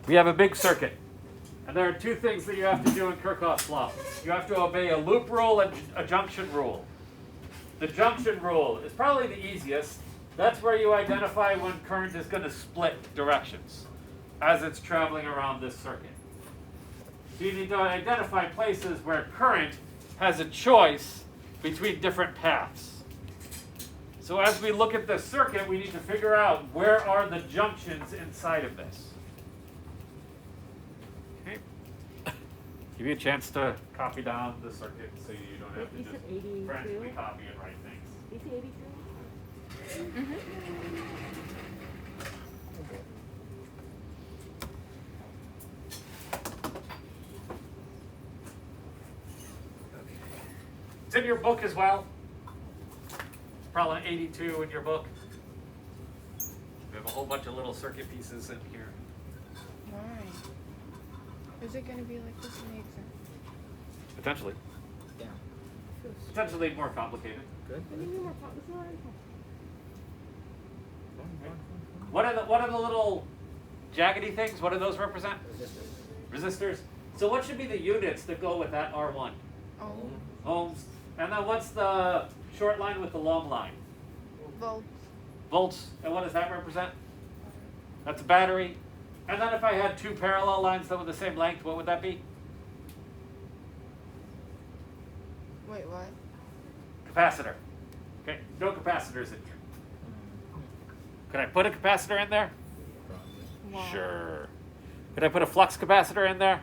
We have a big circuit. And there are two things that you have to do in Kirchhoff's law. You have to obey a loop rule and a junction rule. The junction rule is probably the easiest. That's where you identify when current is going to split directions as it's traveling around this circuit. So you need to identify places where current has a choice between different paths. So as we look at this circuit, we need to figure out where are the junctions inside of this. Okay. Give you a chance to copy down the circuit so you don't have to just frantically copy and write things. You said 82? Mm-hmm. It's in your book as well. Probably 82 in your book. We have a whole bunch of little circuit pieces in here. Why? Is it going to be like this in the exam? Potentially. Yeah. Potentially more complicated. Good. What are the little jaggedy things? What do those represent? Resistors. So what should be the units that go with that R1? Oh. Ohms. And then what's the short line with the long line? Volts. Volts. And what does that represent? That's a battery. And then if I had two parallel lines that were the same length, what would that be? Wait, what? Capacitor. Okay, no capacitors in here. Could I put a capacitor in there? Why? Sure. Could I put a flux capacitor in there?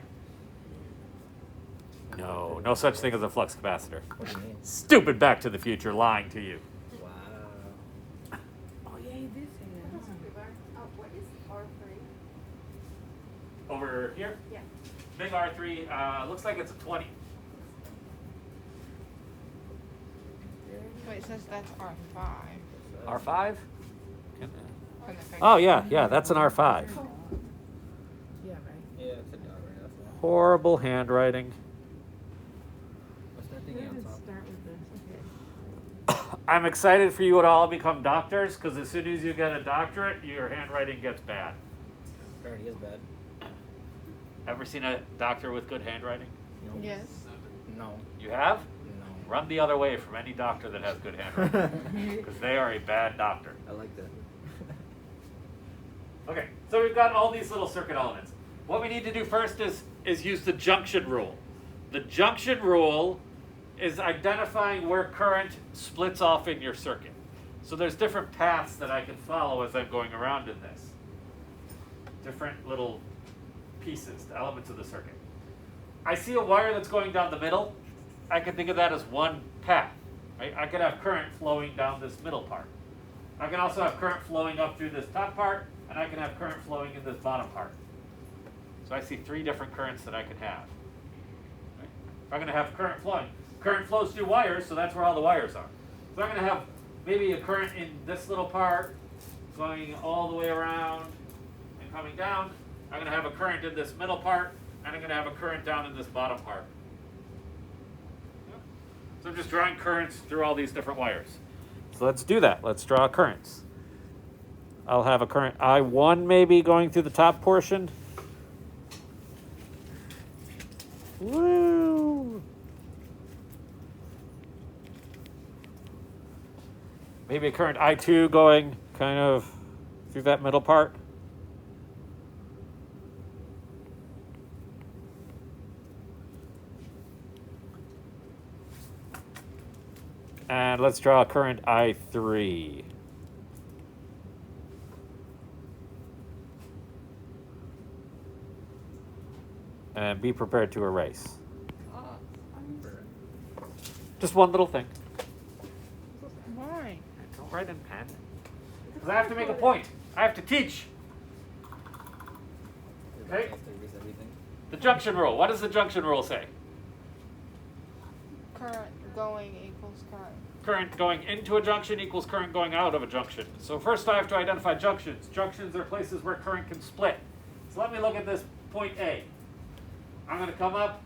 No, no such thing as a flux capacitor. What do you mean? Stupid Back to the Future lying to you. Wow. Oh, yeah, you did say that. What is R3? Over here, Yeah. big R3, looks like it's a 20. Wait, it says that's R5. R5? On the picture. Oh, yeah, that's an R5. Yeah, right. Yeah, it's a dot right off there. Horrible handwriting. What's that We're thingy going on to top? start with this. Okay. I'm excited for you to all become doctors, because as soon as you get a doctorate, your handwriting gets bad. It already is bad. Ever seen a doctor with good handwriting? No. Yes. No. You have? No. Run the other way from any doctor that has good handwriting, because they are a bad doctor. I like that. Okay, so we've got all these little circuit elements. What we need to do first is use the junction rule. The junction rule is identifying where current splits off in your circuit. So there's different paths that I can follow as I'm going around in this. Different little pieces, the elements of the circuit. I see a wire that's going down the middle. I can think of that as one path. Right? I could have current flowing down this middle part. I can also have current flowing up through this top part, and I can have current flowing in this bottom part. So I see three different currents that I can have. Right? If I'm going to have current flows through wires, so that's where all the wires are. So I'm going to have maybe a current in this little part going all the way around and coming down. I'm going to have a current in this middle part, and I'm going to have a current down in this bottom part. So I'm just drawing currents through all these different wires. So let's do that. Let's draw currents. I'll have a current I1 maybe going through the top portion. Woo! Maybe a current I2 going kind of through that middle part. And let's draw a current I3. And be prepared to erase. Just one little thing. Why? Don't write in pen. Because I have to make a point. I have to teach. Okay. Have to erase everything. The junction rule. What does the junction rule say? Current going equals current. Current going into a junction equals current going out of a junction. So first I have to identify junctions. Junctions are places where current can split. So let me look at this point A. I'm going to come up.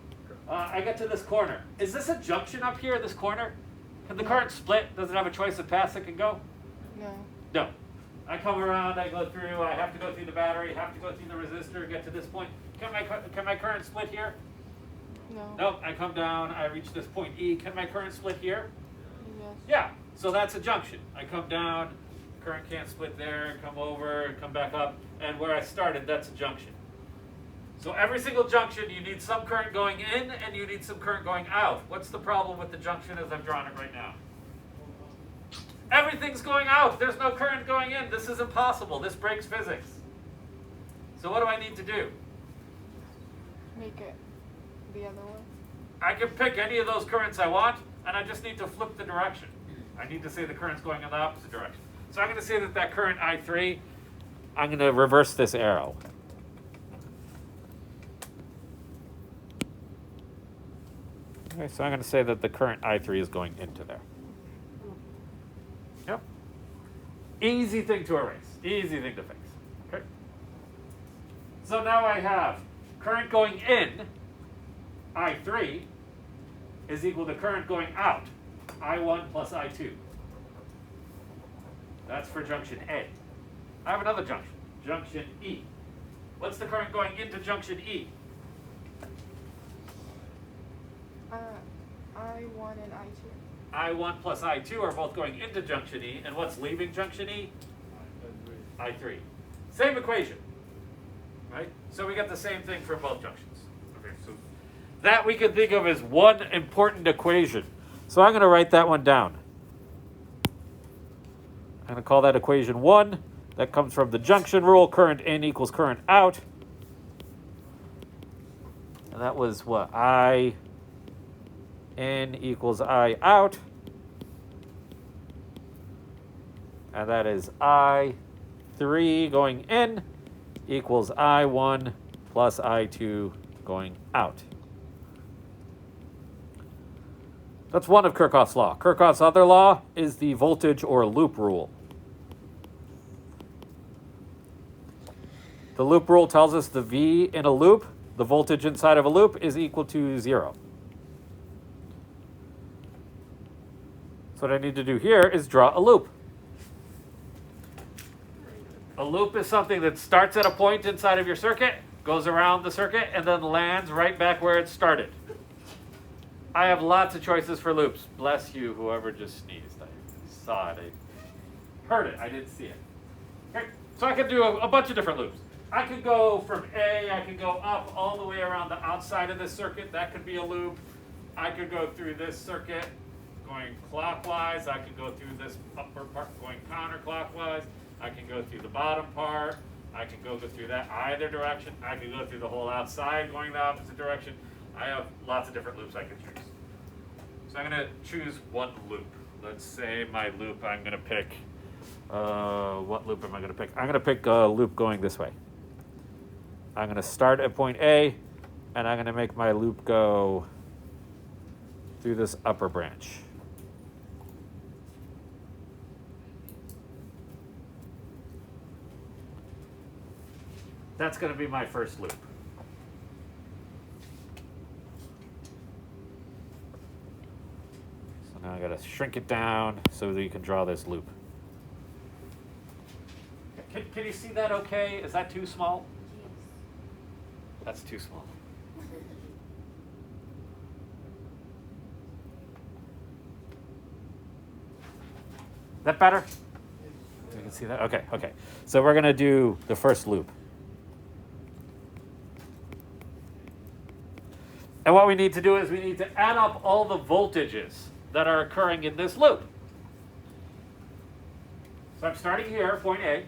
I get to this corner. Is this a junction up here, this corner? Can the current split? Does it have a choice of paths it can go? No. No. I come around, I go through, I have to go through the battery, have to go through the resistor, get to this point. Can my current split here? No. Nope, I come down, I reach this point E. Can my current split here? Yes. Yeah, so that's a junction. I come down, current can't split there, come over, come back up, and where I started, that's a junction. So every single junction, you need some current going in and you need some current going out. What's the problem with the junction as I've drawn it right now? Everything's going out. There's no current going in. This is impossible. This breaks physics. So what do I need to do? Make it the other one. I can pick any of those currents I want, and I just need to flip the direction. I need to say the current's going in the opposite direction. So I'm going to say that current I3, I'm going to reverse this arrow. Okay, so I'm going to say that the current I3 is going into there. Yep. Easy thing to erase. Easy thing to fix. Okay. So now I have current going in, I3, is equal to current going out, I1 plus I2. That's for junction A. I have another junction, junction E. What's the current going into junction E? I1 and I2. I1 plus I2 are both going into junction E, and what's leaving junction E? I3. Same equation, right? So we got the same thing for both junctions. Okay, so that we can think of as one important equation. So I'm going to write that one down. I'm going to call that equation 1. That comes from the junction rule, current in equals current out. And that was what? I in equals I out. And that is I3 going in equals I1 plus I2 going out. That's one of Kirchhoff's law. Kirchhoff's other law is the voltage or loop rule. The loop rule tells us the V in a loop, the voltage inside of a loop, is equal to 0. So what I need to do here is draw a loop. A loop is something that starts at a point inside of your circuit, goes around the circuit, and then lands right back where it started. I have lots of choices for loops. Bless you, whoever just sneezed. I saw it. I heard it. I didn't see it. Okay. So I could do a bunch of different loops. I could go from A, I could go up all the way around the outside of this circuit. That could be a loop. I could go through this circuit going clockwise. I could go through this upper part going counterclockwise. I can go through the bottom part. I can go through that either direction. I can go through the whole outside going the opposite direction. I have lots of different loops I can choose. So I'm going to choose one loop. Let's say my loop, I'm going to pick, what loop am I going to pick? I'm going to pick a loop going this way. I'm going to start at point A, and I'm going to make my loop go through this upper branch. That's going to be my first loop. So now I got to shrink it down so that you can draw this loop. Can you see that okay? Is that too small? That's too small. That better? You can see that? Okay, okay. So we're going to do the first loop. And what we need to do is we need to add up all the voltages that are occurring in this loop. So I'm starting here, point A,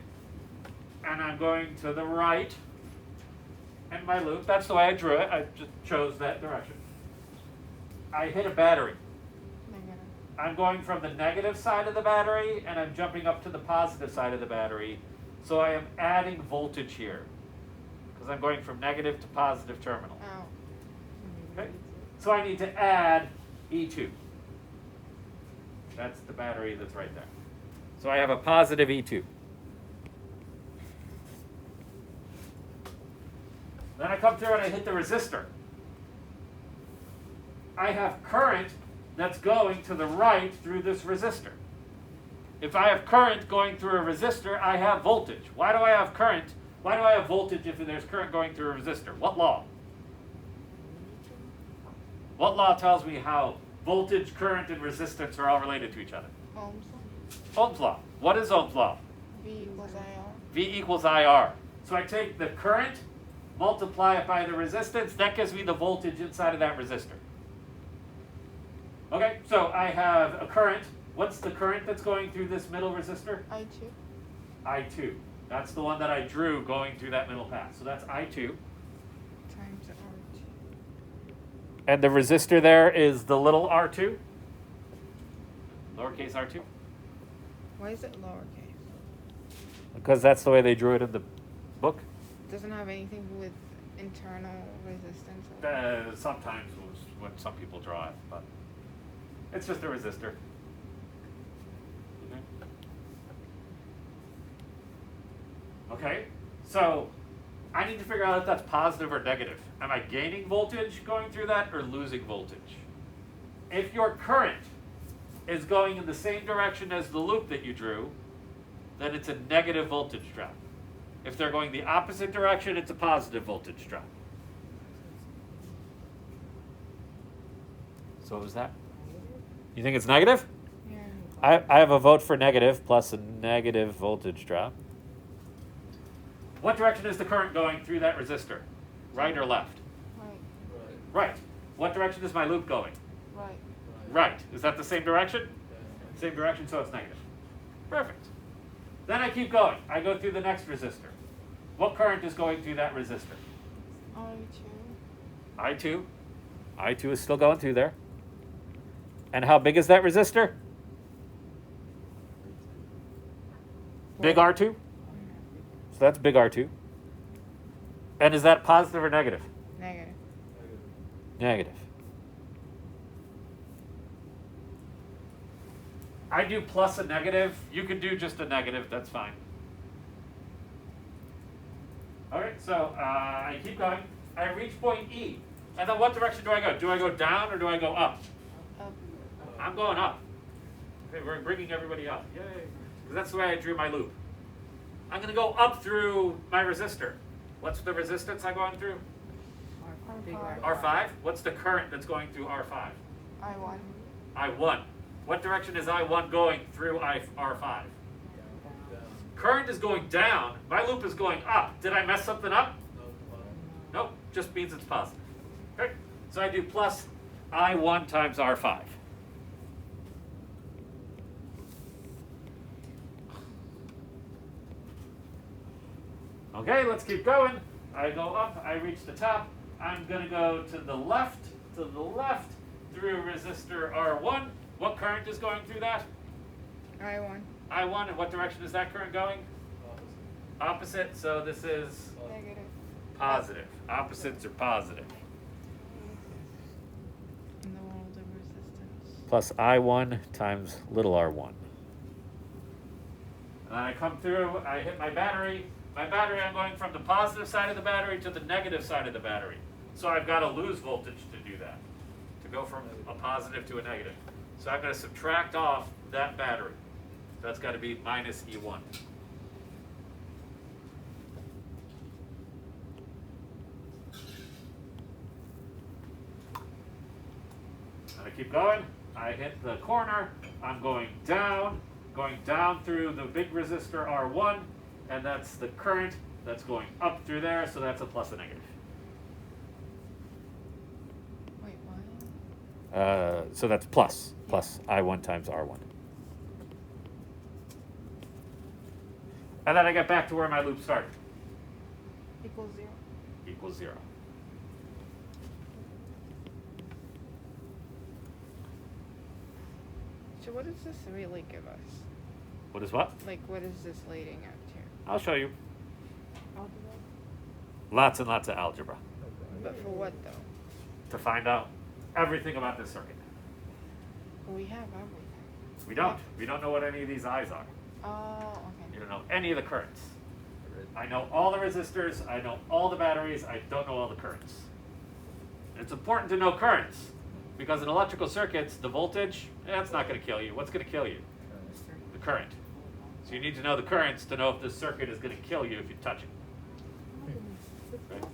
and I'm going to the right in my loop. That's the way I drew it. I just chose that direction. I hit a battery. Negative. I'm going from the negative side of the battery, and I'm jumping up to the positive side of the battery. So I am adding voltage here, because I'm going from negative to positive terminal. Out. Okay. So I need to add E2. That's the battery that's right there. So I have a positive E2. Then I come through and I hit the resistor. I have current that's going to the right through this resistor. If I have current going through a resistor, I have voltage. Why do I have current? Why do I have voltage if there's current going through a resistor? What law? What law tells me how voltage, current, and resistance are all related to each other? Ohm's Ohm's law. What is Ohm's law? V equals IR. V equals IR. So I take the current, multiply it by the resistance, that gives me the voltage inside of that resistor. Okay, so I have a current. What's the current that's going through this middle resistor? I2. I2. That's the one that I drew going through that middle path. So that's I2. Times R2. And the resistor there is the little r2, lowercase r2. Why is it lowercase? Because that's the way they drew it in the book. Doesn't have anything with internal resistance. Or Sometimes when some people draw it, but it's just a resistor. Okay, so I need to figure out if that's positive or negative. Am I gaining voltage going through that or losing voltage? If your current is going in the same direction as the loop that you drew, then it's a negative voltage drop. If they're going the opposite direction, it's a positive voltage drop. So what was that? You think it's negative? yeah. I have a vote for negative plus a negative voltage drop. What direction is the current going through that resistor? Right or left? Right. Right. What direction is my loop going? Right. Right. Is that the same direction? Same direction, so it's negative. Perfect. Then I keep going. I go through the next resistor. What current is going through that resistor? R2. I2. I2 is still going through there. And how big is that resistor? Big R2? So that's big R2. And is that positive or negative? Negative. Negative. I do plus a negative. You could do just a negative. That's fine. All right, so I keep going. I reach point E. And then what direction do I go? Do I go down or do I go up? Up. I'm going up. Okay, we're bringing everybody up. Yay. Because that's the way I drew my loop. I'm going to go up through my resistor. What's the resistance I'm going through? Big R5. What's the current that's going through R5? I1. I1. What direction is I1 going through R5? Current is going down. My loop is going up. Did I mess something up? Nope. Just means it's positive. Okay. So I do plus I1 times R5. Okay, let's keep going. I go up, I reach the top. I'm going to go to the left, through resistor R1. What current is going through that? I1. I1, and what direction is that current going? Opposite, so this is Negative. positive. Opposites are positive. In the world of resistance. Plus I1 times little r1. And then I come through, I hit my battery. My battery, I'm going from the positive side of the battery to the negative side of the battery. So I've got to lose voltage to do that, to go from a positive to a negative. So I'm going to subtract off that battery. That's got to be minus E1. And I keep going. I hit the corner. I'm going down through the big resistor R1, and that's the current that's going up through there, so that's a plus a negative. Wait, what? So that's plus I1 times R1. And then I get back to where my loop started. Equals 0. Equals 0. So what does this really give us? What is what? Like, what is this leading up to? I'll show you. Lots and lots of algebra But for what, though? to find out everything about this circuit. We have everything. We don't. We don't know what any of these I's are. Oh, You okay. don't know any of the currents. I know all the resistors. I know all the batteries. I don't know all the currents. It's important to know currents because in electrical circuits, the voltage, that's not going to kill you. What's going to kill you? The current. So you need to know the currents to know if this circuit is going to kill you if you touch it. Right?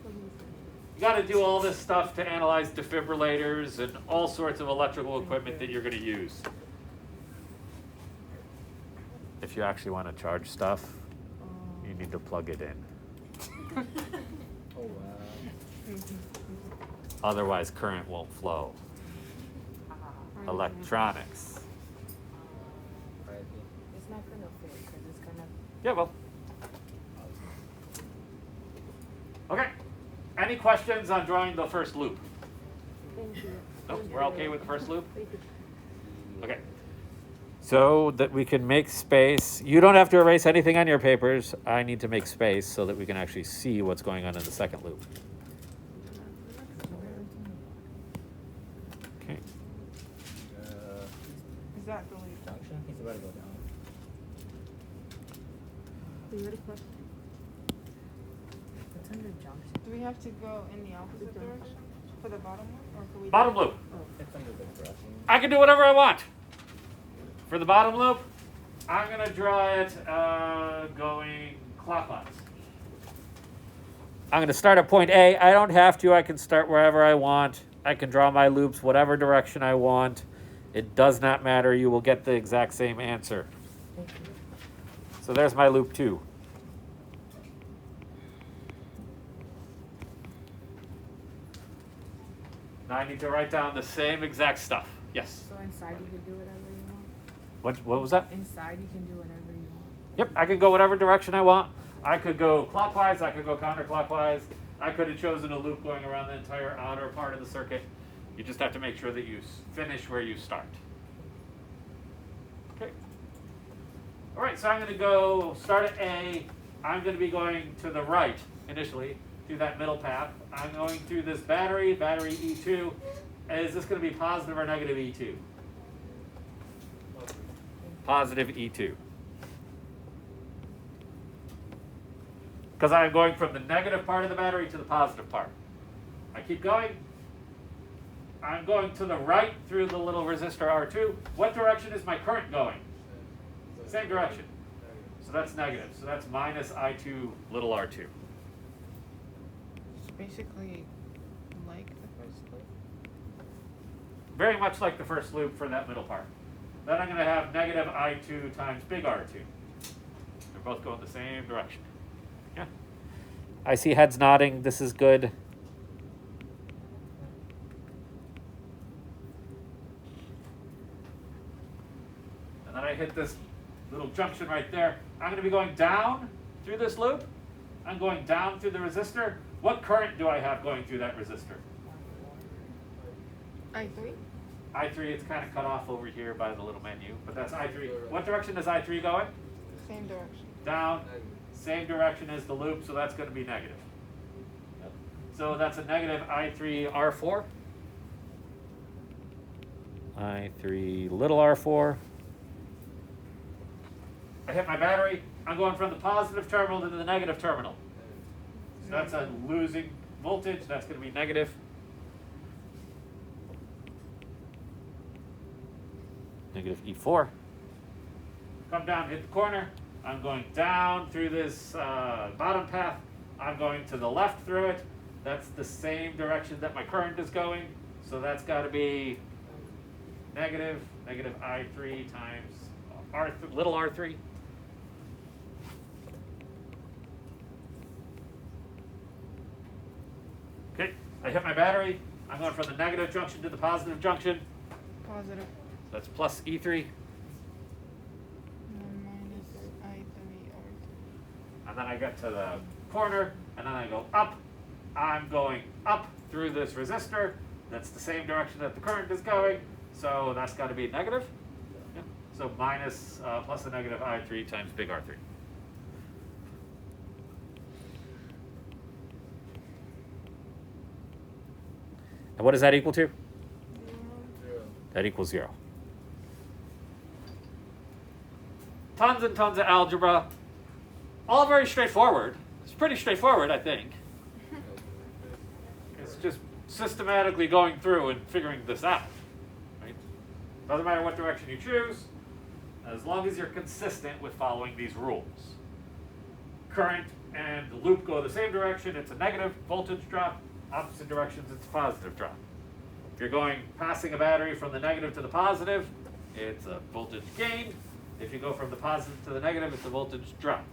You got to do all this stuff to analyze defibrillators and all sorts of electrical equipment that you're going to use. If you actually want to charge stuff, you need to plug it in. Oh wow. Otherwise, current won't flow. Electronics. RIP. It's not gonna fit because it's gonna. Yeah, well. Okay. Any questions on drawing the first loop? Thank you. No, we're okay with the first loop? Thank you. Okay. So that we can make space. You don't have to erase anything on your papers. I need to make space so that we can actually see what's going on in the second loop. Okay. Is that the lead? Junction? He's about to go down. You ready for? It's under junction. Do we have to go in the opposite direction for the bottom one, or can we? Bottom loop. It's under the brushing. I can do whatever I want. For the bottom loop, I'm going to draw it going clockwise. I'm going to start at point A. I don't have to. I can start wherever I want. I can draw my loops whatever direction I want. It does not matter. You will get the exact same answer. So there's my loop 2. Now I need to write down the same exact stuff. Yes. So inside you can do whatever you want. What was that? Inside you can do whatever you want. Yep, I could go whatever direction I want. I could go clockwise, I could go counterclockwise. I could have chosen a loop going around the entire outer part of the circuit. You just have to make sure that you finish where you start. Okay. All right, so I'm going to go start at A. I'm going to be going to the right initially through that middle path. I'm going through this battery E2. Is this going to be positive or negative E2? Positive E2. Because I'm going from the negative part of the battery to the positive part. I keep going. I'm going to the right through the little resistor R2. What direction is my current going? Same direction. So that's negative. So that's minus I2 little r2. It's basically like the first loop. Very much like the first loop for that middle part. Then I'm going to have negative I2 times big R2. They're both going the same direction. Yeah. I see heads nodding. This is good. And then I hit this little junction right there. I'm going to be going down through this loop. I'm going down through the resistor. What current do I have going through that resistor? I3. I3 is kind of cut off over here by the little menu, but that's I3. What direction is I3 going? Same direction. Down, same direction as the loop, so that's going to be negative. So that's a negative I3 R4. I3 little r4. I hit my battery. I'm going from the positive terminal to the negative terminal. So that's a losing voltage. That's going to be negative. Negative E4. Come down, hit the corner. I'm going down through this bottom path. I'm going to the left through it. That's the same direction that my current is going. So that's got to be negative I3 times little r3. Okay, I hit my battery. I'm going from the negative junction to the positive junction. Positive. That's plus E3. And minus I3 R2. And then I get to the corner, and then I go up. I'm going up through this resistor. That's the same direction that the current is going. So that's got to be negative. Yeah. So minus plus a negative I3 times big R3. And what does that equal to? 0. That equals 0. Tons and tons of algebra. All very straightforward. It's pretty straightforward, I think. It's just systematically going through and figuring this out. Right? Doesn't matter what direction you choose. as long as you're consistent with following these rules. Current and the loop go the same direction, it's a negative voltage drop. Opposite directions, it's a positive drop. If you're going passing a battery from the negative to the positive, it's a voltage gain. If you go from the positive to the negative, it's a voltage drop.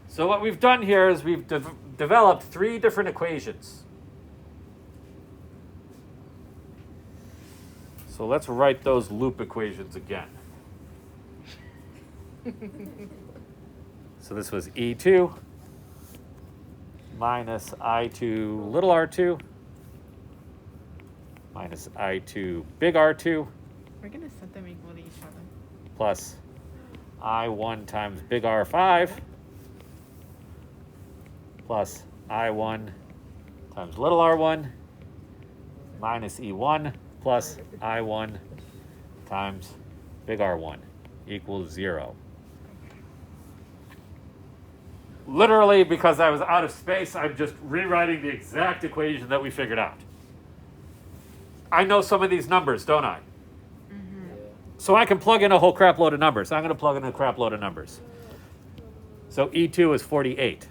So what we've done here is we've developed 3 different equations. So let's write those loop equations again. So this was E2 minus I2 little r2 minus I2 big R2 We're gonna set them equal to each other. plus I1 times big R5 plus I1 times little r1 minus E1 plus I1 times big R1 equals 0. Literally, because I was out of space, I'm just rewriting the exact equation that we figured out. I know some of these numbers, don't I? Yeah. So I can plug in a whole crap load of numbers. I'm going to plug in a crap load of numbers. So E2 is 48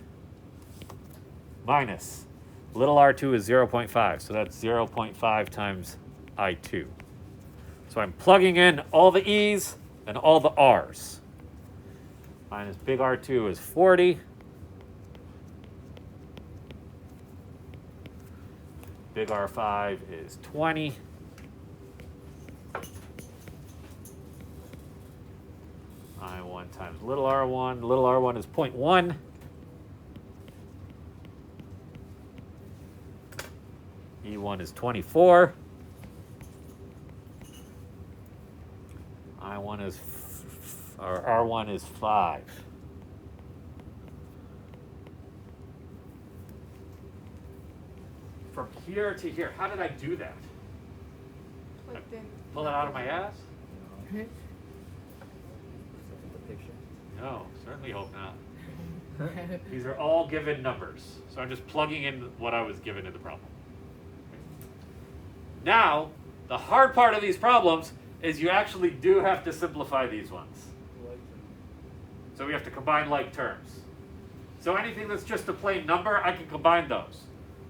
minus little r2 is 0.5. So that's 0.5 times I2. So I'm plugging in all the E's and all the R's. Minus big R2 is 40. Big R5 is 20. I1 times little r1. Little r1 is 0.1. E1 is 24. I1 is, or R1 is 5. From here to here, how did I do that? Plugged in. Pull it out of my ass? Look at the picture. No, certainly hope not. These are all given numbers. So I'm just plugging in what I was given in the problem. Now, the hard part of these problems is you actually do have to simplify these ones. So we have to combine like terms. So anything that's just a plain number, I can combine those.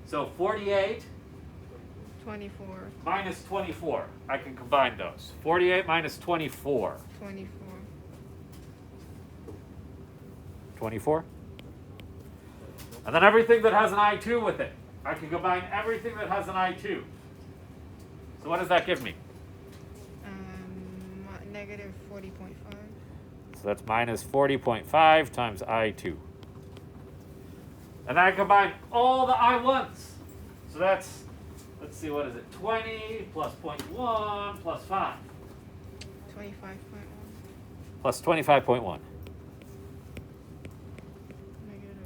So 48 24. minus 24, I can combine those. 48 minus 24. 24. 24. And then everything that has an I2 with it. I can combine everything that has an I2. So what does that give me? Negative 40.5. So that's minus 40.5 times I2. And then I combine all the I1s. So that's, let's see, what is it? 20 plus 0.1 plus 5. 25.1. Plus 25.1. Negative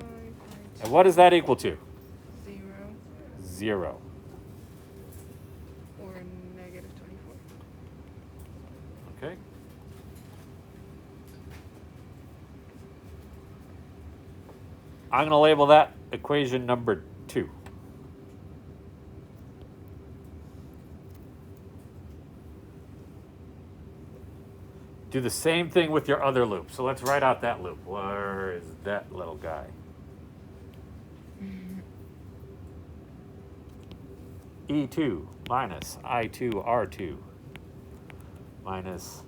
40.5. And what does that equal to? 0. 0. Or negative 24. Okay. I'm going to label that equation number 2. Do the same thing with your other loop. So let's write out that loop. Where is that little guy? E2 minus I2 R2 minus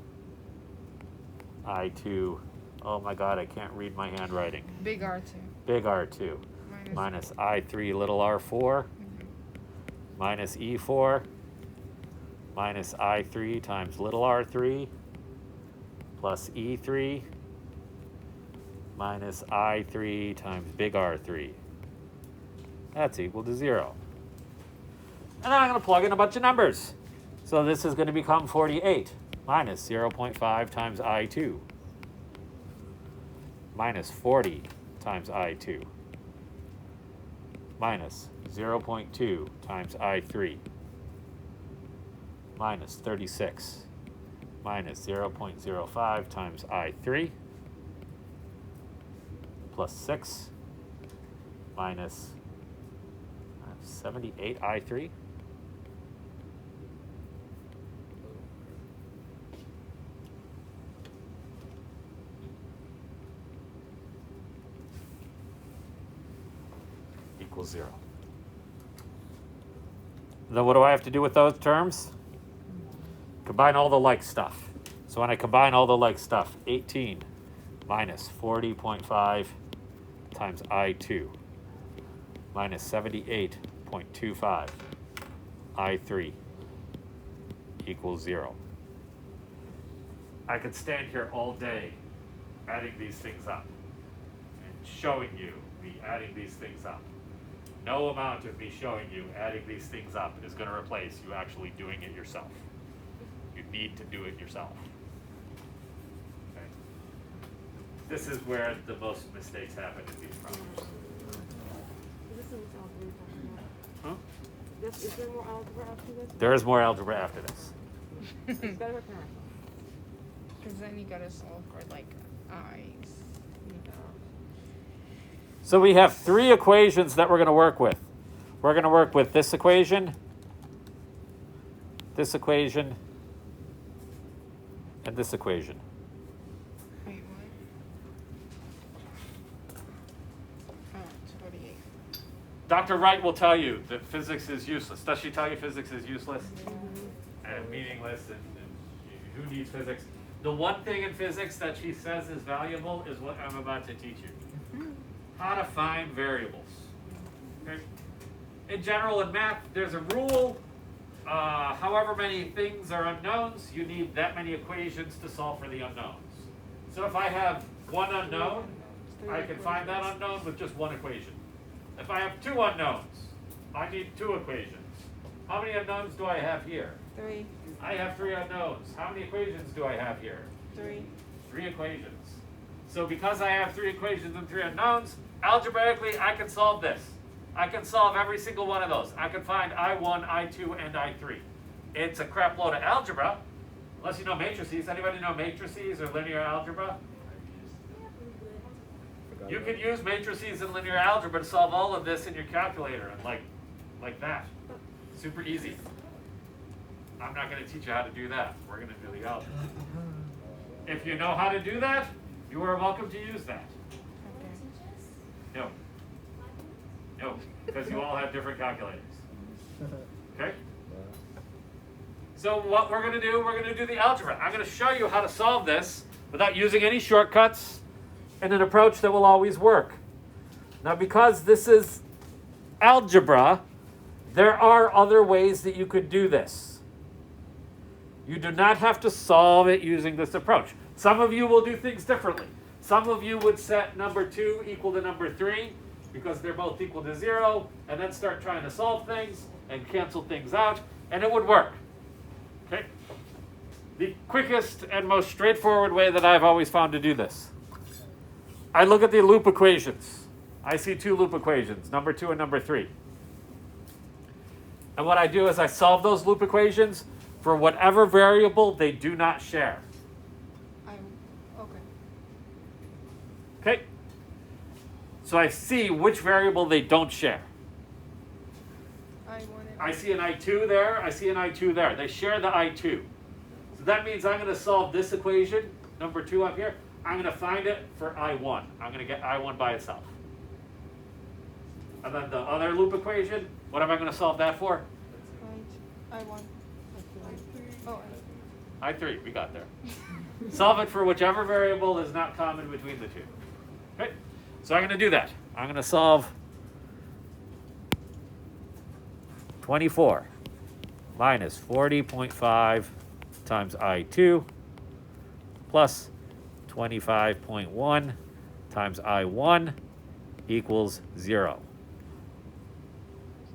I2. Oh my God, I can't read my handwriting. Big R2. Big R2 minus I3 little r4 minus E4 minus I3 times little r3 plus E3 minus I3 times big R3. That's equal to 0. And then I'm going to plug in a bunch of numbers. So this is going to become 48 minus 0.5 times I2 minus 40 times I2 minus 0.2 times I3 minus 36 minus 0.05 times I3 plus 6 minus 78 I3 equals 0. Then what do I have to do with those terms? Combine all the like stuff. So when I combine all the like stuff, 18 minus 40.5 times I2 minus 78.25 I3 equals 0. I could stand here all day adding these things up and showing you me adding these things up. No amount of me showing you adding these things up is going to replace you actually doing it yourself. You need to do it yourself. Okay? This is where the most mistakes happen in these problems. This is algebra you're talking about. Huh? Is there more algebra after this? There is more algebra after this. It's better or not? Because then you gotta solve for like i's. So we have 3 equations that we're going to work with. We're going to work with this equation, and this equation. Wait, what? Oh, it's 48. Dr. Wright will tell you that physics is useless. Does she tell you physics is useless and meaningless and who needs physics? The one thing in physics that she says is valuable is what I'm about to teach you. How to find variables. Okay? In general, in math, there's a rule. However many things are unknowns, you need that many equations to solve for the unknowns. So if I have one unknown, I can find that unknown with just one equation. If I have 2 unknowns, I need 2 equations. How many unknowns do I have here? 3. I have 3 unknowns. How many equations do I have here? 3. 3 equations. So because I have 3 equations and 3 unknowns, algebraically I can solve this. I can solve every single one of those. I can find I1, I2, and I3. It's a crap load of algebra, unless you know matrices. Anybody know matrices or linear algebra? You could use matrices and linear algebra to solve all of this in your calculator, and like that. Super easy. I'm not going to teach you how to do that. We're going to do the algebra. If you know how to do that, you are welcome to use that. Okay. No, because you all have different calculators. Okay? So what we're going to do, we're going to do the algebra. I'm going to show you how to solve this without using any shortcuts and an approach that will always work. Now, because this is algebra, there are other ways that you could do this. You do not have to solve it using this approach. Some of you will do things differently. Some of you would set number 2 equal to number 3 because they're both equal to 0, and then start trying to solve things and cancel things out, and it would work. Okay? The quickest and most straightforward way that I've always found to do this. I look at the loop equations. I see 2 loop equations, number 2 and number 3. And what I do is I solve those loop equations for whatever variable they do not share. Okay. Okay? So I see which variable they don't share. I see an I2 there, I see an I2 there. They share the I2. So that means I'm going to solve this equation, number 2 up here. I'm going to find it for I1. I'm going to get I1 by itself. And then the other loop equation, what am I going to solve that for? I1. Oh, I3, we got there. Solve it for whichever variable is not common between the 2. Okay? So I'm going to do that. I'm going to solve 24 minus 40.5 times I2 plus 25.1 times I1 equals 0.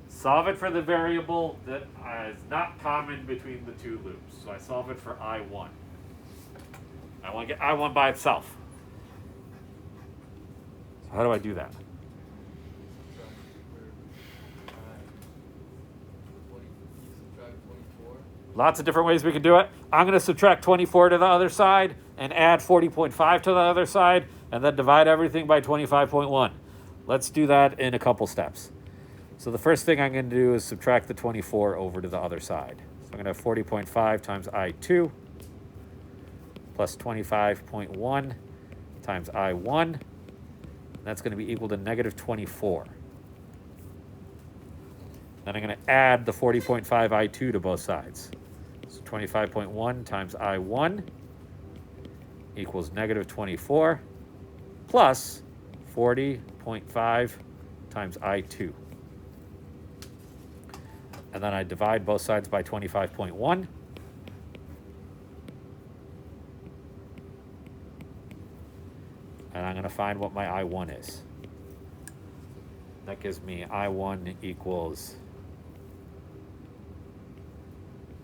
Solve it for the variable that is not common between the 2 loops. So I solve it for I1. I want to get I1 by itself. So how do I do that? Lots of different ways we can do it. I'm going to subtract 24 to the other side and add 40.5 to the other side and then divide everything by 25.1. Let's do that in a couple steps. So the first thing I'm going to do is subtract the 24 over to the other side. So I'm going to have 40.5 times I2 plus 25.1 times I1. That's going to be equal to negative 24. Then I'm going to add the 40.5 I2 to both sides. So 25.1 times I1 equals negative 24 plus 40.5 times I2. And then I divide both sides by 25.1. And I'm going to find what my I1 is. That gives me I1 equals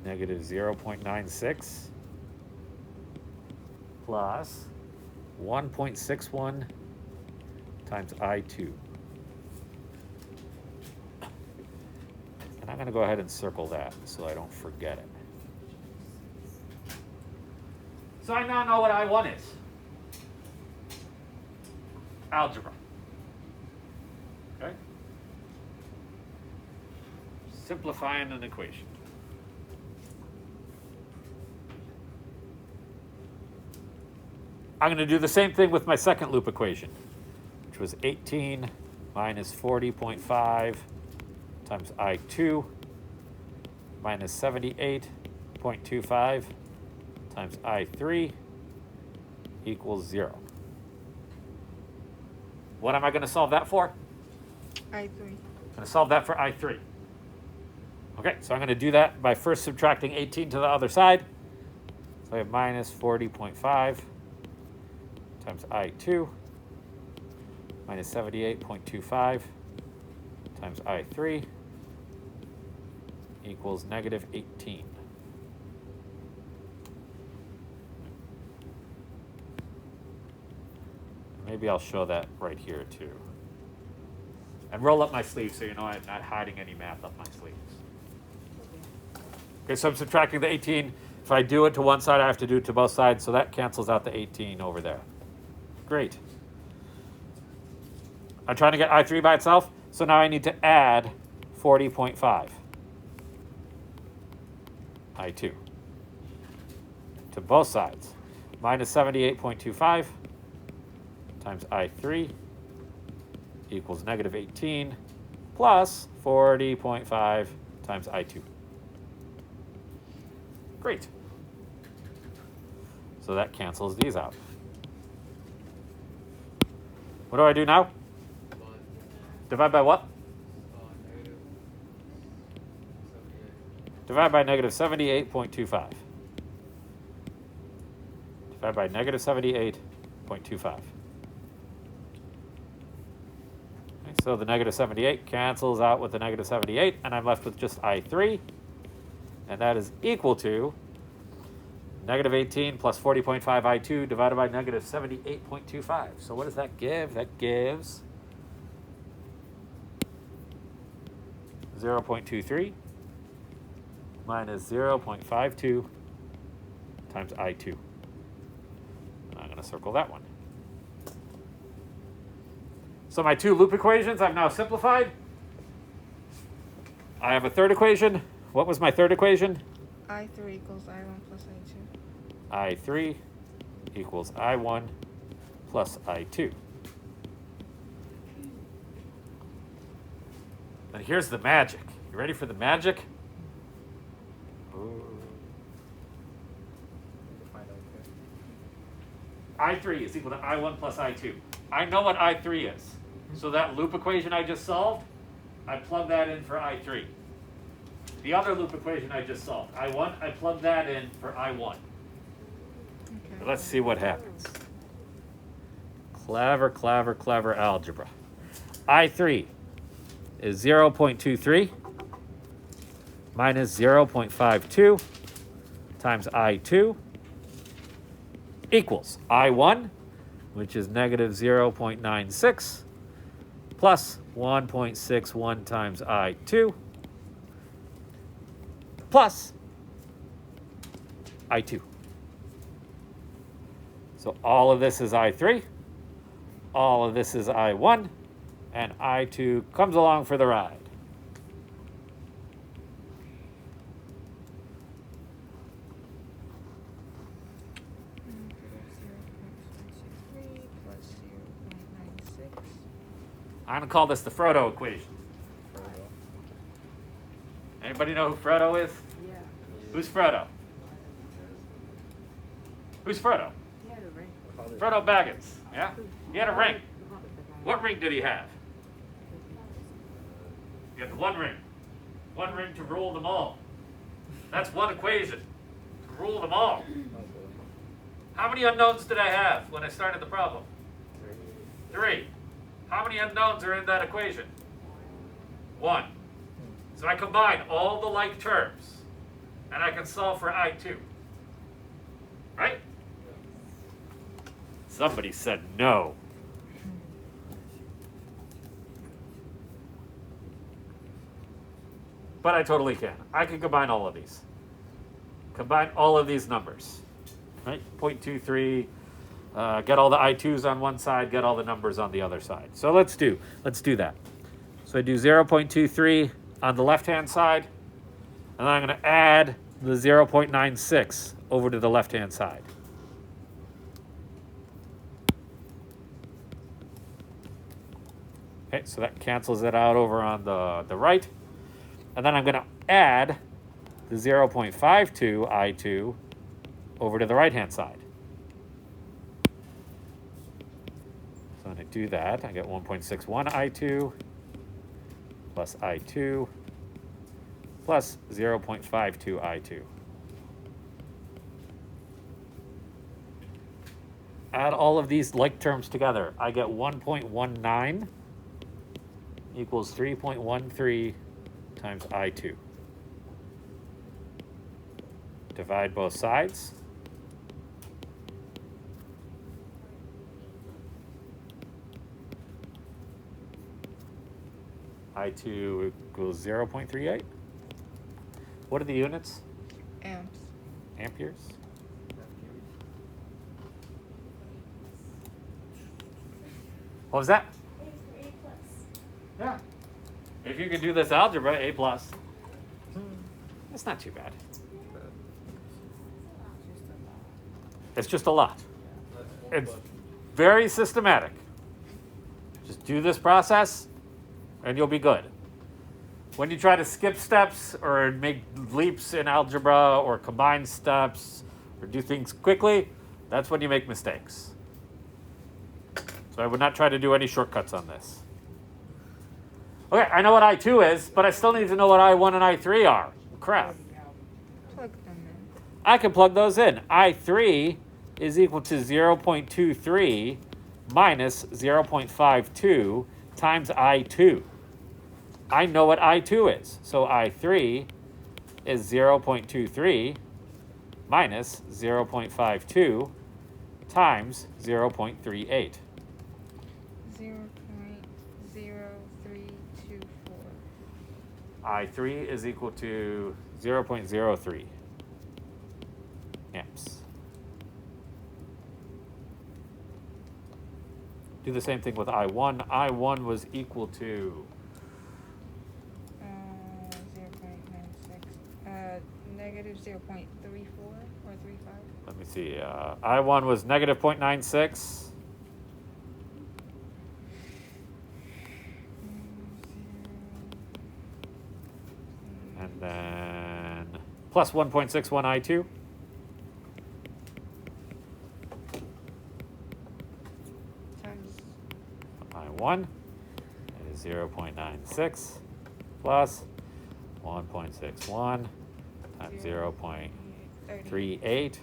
negative 0.96 plus 1.61 times I2. And I'm going to go ahead and circle that so I don't forget it. So I now know what I1 is. Algebra. Okay? Simplifying an equation. I'm going to do the same thing with my second loop equation, which was 18 minus 40.5 times I2 minus 78.25 times I3 equals 0. What am I going to solve that for? I3. I'm going to solve that for I3. Okay, so I'm going to do that by first subtracting 18 to the other side. So I have minus 40.5 times I2 minus 78.25 times I3 equals negative 18. Maybe I'll show that right here too. And roll up my sleeves so you know I'm not hiding any math up my sleeves. Okay, so I'm subtracting the 18. If I do it to one side, I have to do it to both sides, so that cancels out the 18 over there. Great. I'm trying to get I3 by itself, so now I need to add 40.5 I2 to both sides. Minus 78.25 times I3 equals negative 18 plus 40.5 times I2. Great. So that cancels these out. What do I do now? Divide by what? Divide by negative 78.25. Divide by negative 78.25. So the negative 78 cancels out with the negative 78, and I'm left with just I3. And that is equal to negative 18 plus 40.5 I2 divided by negative 78.25. So what does that give? That gives 0.23 minus 0.52 times I2. And I'm going to circle that one. So my two loop equations I've now simplified. I have a third equation. What was my third equation? I3 equals I1 plus I2. I3 equals I1 plus I2. And here's the magic. You ready for the magic? I3 is equal to I1 plus I2. I know what I3 is. So that loop equation I just solved, I plug that in for I3. The other loop equation I just solved, I1, I plug that in for I1. Okay. So let's see what happens. Clever, clever, clever algebra. I3 is 0.23 minus 0.52 times I2 equals I1, which is negative 0.96, plus 1.61 times I2, plus I2. So all of this is I3, all of this is I1, and I2 comes along for the ride. I'm going to call this the Frodo equation. Anybody know who Frodo is? Yeah. Who's Frodo? Who's Frodo? He had a ring. Frodo Baggins. Yeah? He had a ring. What ring did he have? He had one ring. One ring to rule them all. That's one equation. To rule them all. How many unknowns did I have when I started the problem? 3. How many unknowns are in that equation? 1. So I combine all the like terms, and I can solve for I2. Right? Somebody said no. But I totally can. I can combine all of these. Combine all of these numbers. Right? 0.23. Get all the I2s on one side, get all the numbers on the other side. So let's do that. So I do 0.23 on the left-hand side, and then I'm going to add the 0.96 over to the left-hand side. Okay, so that cancels it out over on the right. And then I'm going to add the 0.52 I2 over to the right-hand side. So when I do that, I get 1.61 I2 plus I2 plus 0.52 I2. Add all of these like terms together. I get 1.19 equals 3.13 times I2. Divide both sides. I2 equals 0.38. What are the units? Amps. Amperes? What was that? Yeah. If you can do this algebra, A+. It's not too bad. It's just a lot. It's very systematic. Just do this process, and you'll be good. When you try to skip steps or make leaps in algebra or combine steps or do things quickly, that's when you make mistakes. So I would not try to do any shortcuts on this. Okay, I know what I2 is, but I still need to know what I1 and I3 are. Crap. Plug them in. I can plug those in. I3 is equal to 0.23 minus 0.52 times I2. I know what I2 is. So I3 is 0.23 minus 0.52 times 0.38. 0.0324. I3 is equal to 0.03 amps. Do the same thing with I1. I1 was equal to 0.96. Negative 0.34 or 35. let me see. I1 was negative 0.96. And then plus 1.61 I2. Times I1 is 0.96 plus 1.61 times 0.38.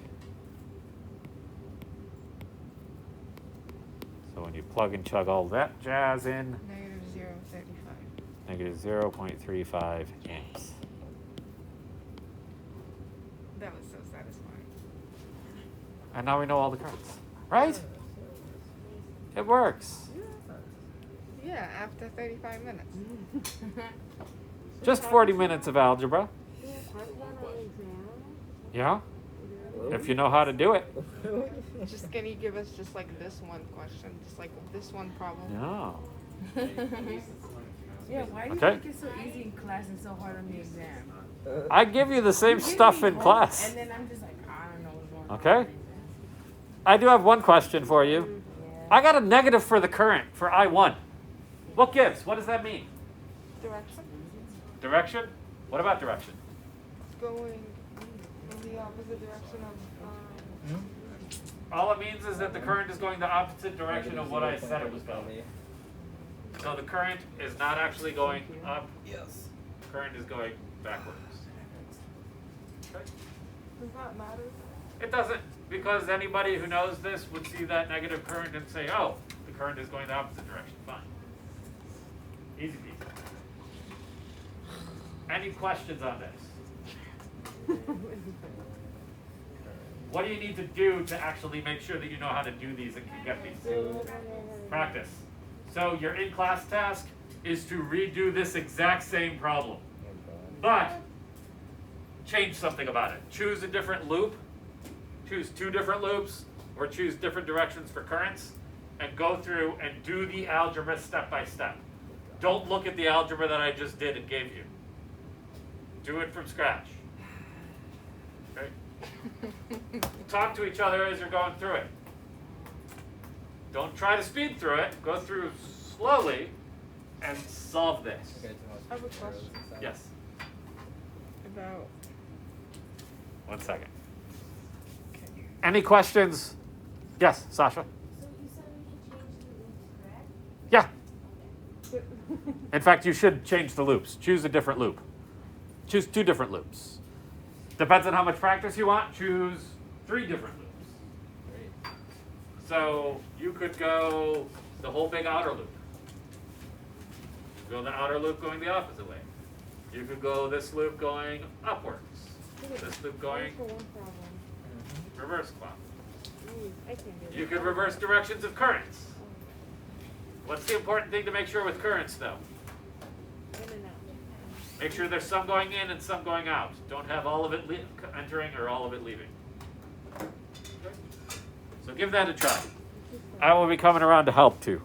So when you plug and chug all that jazz in, negative 0.35. negative 0.35 amps. That was so satisfying. And now we know all the currents, right? It works. Yeah, after 35 minutes. Just 40 minutes of algebra. Yeah, if you know how to do it. Just can you give us just like this one question, just like this one problem? No. Yeah, why do you Okay. make it so easy in class and so hard on the exam? I give you the same You give stuff me in hope, class. And then I'm just like, I don't know what's going on. Okay. I do have one question for you. I got a negative for the current for I1. What gives? What does that mean? Direction? Direction? What about direction? It's going in the opposite direction of. All it means is that the current is going the opposite direction of what I said it was going. So the current is not actually going up. Yes. Current is going backwards. Okay. Does that matter? It doesn't, because anybody who knows this would see that negative current and say, oh, the current is going the opposite direction. Fine. Easy peasy. Any questions on this? What do you need to do to actually make sure that you know how to do these and can get these? Practice. So your in-class task is to redo this exact same problem, but change something about it. Choose a different loop, choose 2 different loops, or choose different directions for currents, and go through and do the algebra step by step. Don't look at the algebra that I just did and gave you. Do it from scratch. Okay? Talk to each other as you're going through it. Don't try to speed through it. Go through slowly and solve this. I have a question. Yes. About. 1 second. Any questions? Yes, Sasha? So you said we can change the loops, correct? Yeah. In fact, you should change the loops. Choose a different loop. Choose 2 different loops. Depends on how much practice you want. Choose 3 different loops. So you could go the whole big outer loop. Go the outer loop going the opposite way. You could go this loop going upwards. This loop going For one problem. reverse clock. I can't do You that. could reverse directions of currents. What's the important thing to make sure with currents, though? In and out. Make sure there's some going in and some going out. Don't have all of it entering or all of it leaving. So give that a try. I will be coming around to help too.